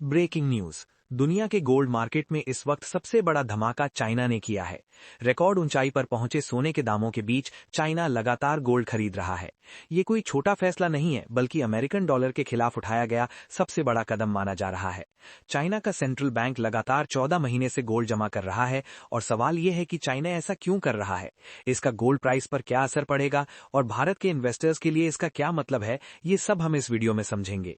Breaking news. दुनिया के gold market में इस वक्त सबसे बड़ा धमाका चाइना ने किया है। रिकॉर्ड ऊंचाई पर पहुंचे सोने के दामों के बीच चाइना लगातार गोल्ड खरीद रहा है। ये कोई छोटा फैसला नहीं है, बल्कि अमेरिकन डॉलर के खिलाफ उठाया गया सबसे बड़ा कदम माना जा रहा है। चाइना का सेंट्रल बैंक लगातार 14 महीने से गोल्ड जमा कर रहा है और सवाल ये है कि चाइना ऐसा क्यों कर रहा है, इसका गोल्ड प्राइस पर क्या असर पड़ेगा और भारत के इन्वेस्टर्स के लिए इसका क्या मतलब है, ये सब हम इस वीडियो में समझेंगे।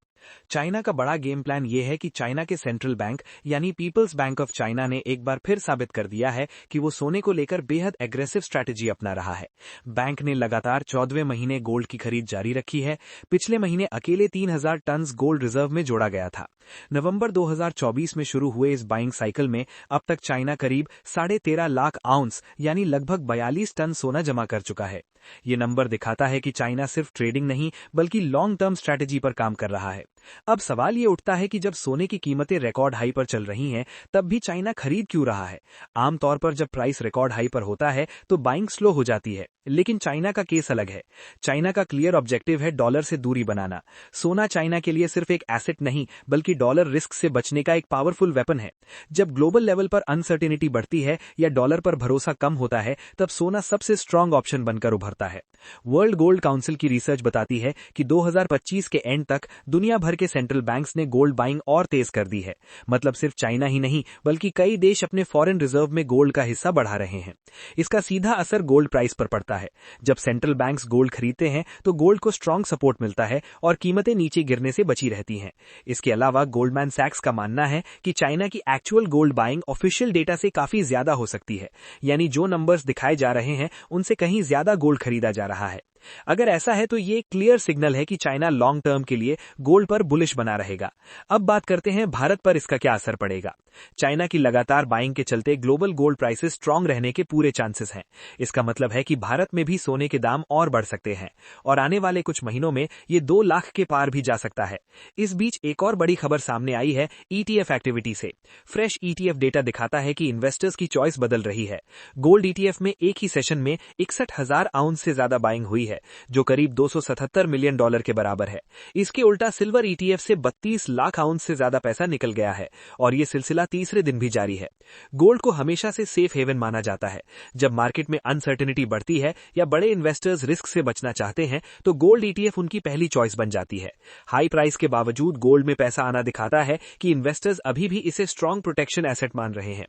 चाइना का बड़ा गेम प्लान ये है कि चाइना के सेंट्रल बैंक यानी पीपल्स बैंक ऑफ चाइना ने एक बार फिर साबित कर दिया है कि वो सोने को लेकर बेहद एग्रेसिव स्ट्रैटेजी अपना रहा है। बैंक ने लगातार 14वें महीने गोल्ड की खरीद जारी रखी है। पिछले महीने अकेले 3000 टन गोल्ड रिजर्व में जोड़ा गया था। नवंबर 2024 में शुरू हुए इस बाइंग साइकिल में अब तक चाइना करीब 13.5 लाख आउंस यानी लगभग 42 टन सोना जमा कर चुका है। ये नंबर दिखाता है कि चाइना सिर्फ ट्रेडिंग नहीं बल्कि लॉन्ग टर्म स्ट्रैटेजी पर काम कर रहा है। अब सवाल ये उठता है कि जब सोने की कीमतें रिकॉर्ड हाई पर चल रही हैं, तब भी चाइना खरीद क्यों रहा है? आमतौर पर जब प्राइस रिकॉर्ड हाई पर होता है तो बाइंग स्लो हो जाती है, लेकिन चाइना का केस अलग है। चाइना का क्लियर ऑब्जेक्टिव है डॉलर से दूरी बनाना। सोना चाइना के लिए सिर्फ एक एसेट नहीं बल्कि डॉलर रिस्क से बचने का एक पावरफुल वेपन है। जब ग्लोबल लेवल पर अनसर्टेनिटी बढ़ती है या डॉलर पर भरोसा कम होता है, तब सोना सबसे स्ट्रांग ऑप्शन बनकर उभरता है। वर्ल्ड गोल्ड काउंसिल की रिसर्च बताती है कि 2025 के एंड तक दुनिया भर के सेंट्रल बैंक्स ने गोल्ड बाइंग और तेज कर दी है। मतलब सिर्फ चाइना ही नहीं बल्कि कई देश अपने फॉरेन रिजर्व में गोल्ड का हिस्सा बढ़ा रहे हैं। इसका सीधा असर गोल्ड प्राइस पर पड़ता है। जब सेंट्रल बैंक्स गोल्ड खरीदते हैं तो गोल्ड को स्ट्रांग सपोर्ट मिलता है और कीमतें नीचे गिरने से बची रहती हैं। इसके अलावा गोल्डमैन सैक्स का मानना है कि चाइना की actual gold buying official data से काफी ज्यादा हो सकती है, यानी जो नंबर्स दिखाए जा रहे हैं उनसे कहीं ज्यादा गोल्ड खरीदा जा रहा है। अगर ऐसा है तो ये क्लियर सिग्नल है कि चाइना लॉन्ग टर्म के लिए गोल्ड पर बुलिश बना रहेगा। अब बात करते हैं भारत पर इसका क्या असर पड़ेगा। चाइना की लगातार बाइंग के चलते ग्लोबल गोल्ड प्राइसेस स्ट्रांग रहने के पूरे चांसेस हैं। इसका मतलब है कि भारत में भी सोने के दाम और बढ़ सकते हैं और आने वाले कुछ महीनों में ये 2 लाख के पार भी जा सकता है। इस बीच एक और बड़ी खबर सामने आई है ईटीएफ एक्टिविटी से। फ्रेश ईटीएफ डेटा दिखाता है कि इन्वेस्टर्स की चॉइस बदल रही है। गोल्ड ईटीएफ में एक ही सेशन में 61,000 आउंस से ज्यादा बाइंग हुई है, जो करीब $277 मिलियन के बराबर है। इसके उल्टा सिल्वर ईटीएफ से 32 लाख आउंस से ज्यादा पैसा निकल गया है और ये सिलसिला तीसरे दिन भी जारी है। गोल्ड को हमेशा से सेफ हेवन माना जाता है। जब मार्केट में अनसर्टेनिटी बढ़ती है या बड़े इन्वेस्टर्स रिस्क से बचना चाहते हैं तो गोल्ड ईटीएफ उनकी पहली चॉइस बन जाती है। हाई प्राइस के बावजूद गोल्ड में पैसा आना दिखाता है कि इन्वेस्टर्स अभी भी इसे स्ट्रांग प्रोटेक्शन एसेट मान रहे हैं।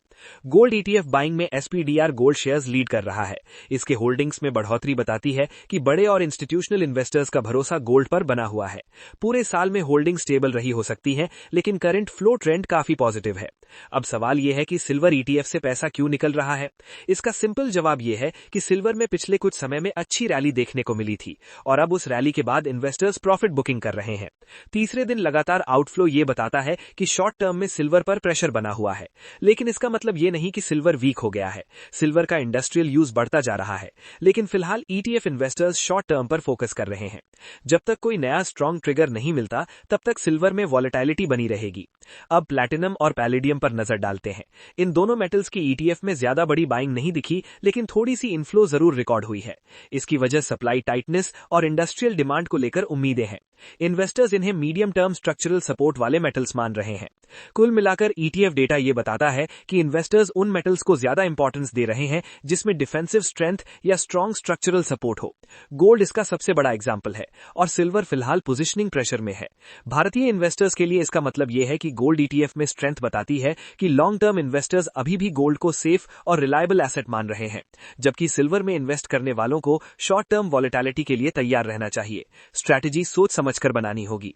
गोल्ड ईटीएफ बाइंग में एसपीडीआर गोल्ड शेयर्स लीड कर रहा है। इसके होल्डिंग्स में बढ़ोतरी बताती है कि बड़े और इंस्टीट्यूशनल इन्वेस्टर्स का भरोसा गोल्ड पर बना हुआ है। पूरे साल में होल्डिंग स्टेबल रही हो सकती है, लेकिन करंट फ्लो ट्रेंड काफी पॉजिटिव है। अब सवाल यह है कि सिल्वर ईटीएफ से पैसा क्यों निकल रहा है। इसका सिंपल जवाब यह है कि सिल्वर में पिछले कुछ समय में अच्छी रैली देखने को मिली थी और अब उस रैली के बाद इन्वेस्टर्स प्रॉफिट बुकिंग कर रहे हैं। तीसरे दिन लगातार आउटफ्लो ये बताता है कि शॉर्ट टर्म में सिल्वर पर प्रेशर बना हुआ है, लेकिन इसका मतलब ये नहीं कि सिल्वर वीक हो गया है। सिल्वर का इंडस्ट्रियल यूज बढ़ता जा रहा है, लेकिन फिलहाल ईटीएफ इन्वेस्टर्स शॉर्ट टर्म पर फोकस कर रहे हैं। जब तक कोई नया स्ट्रांग ट्रिगर नहीं मिलता तब तक सिल्वर में वॉलेटिलिटी बनी रहेगी। अब प्लैटिनम और पैलेडियम पर नजर डालते हैं। इन दोनों मेटल्स की ईटीएफ में ज्यादा बड़ी बाइंग नहीं दिखी, लेकिन थोड़ी सी इनफ्लो जरूर रिकॉर्ड हुई है। इसकी वजह सप्लाई टाइटनेस और इंडस्ट्रियल डिमांड को लेकर उम्मीदें हैं। इन्वेस्टर्स इन्हें मीडियम टर्म स्ट्रक्चरल सपोर्ट वाले मेटल्स मान रहे हैं। कुल मिलाकर ईटीएफ डेटा ये बताता है कि इन्वेस्टर्स उन मेटल्स को ज्यादा इंपॉर्टेंस दे रहे हैं जिसमें डिफेंसिव स्ट्रेंथ या स्ट्रांग स्ट्रक्चरल सपोर्ट हो। गोल्ड इसका सबसे बड़ा एग्जाम्पल है और सिल्वर फिलहाल पोजिशनिंग प्रेशर में है। भारतीय इन्वेस्टर्स के लिए इसका मतलब यह है कि गोल्ड ईटीएफ में स्ट्रेंथ बताती है कि लॉन्ग टर्म इन्वेस्टर्स अभी भी गोल्ड को सेफ और रिलायबल एसेट मान रहे हैं, जबकि सिल्वर में इन्वेस्ट करने वालों को शॉर्ट टर्म वॉलेटिलिटी के लिए तैयार रहना चाहिए। स्ट्रैटेजी सोच समझकर बनानी होगी।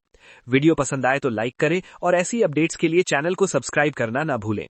वीडियो पसंद आए तो लाइक करें और ऐसी अपडेट्स के लिए चैनल को सब्सक्राइब करना ना भूलें।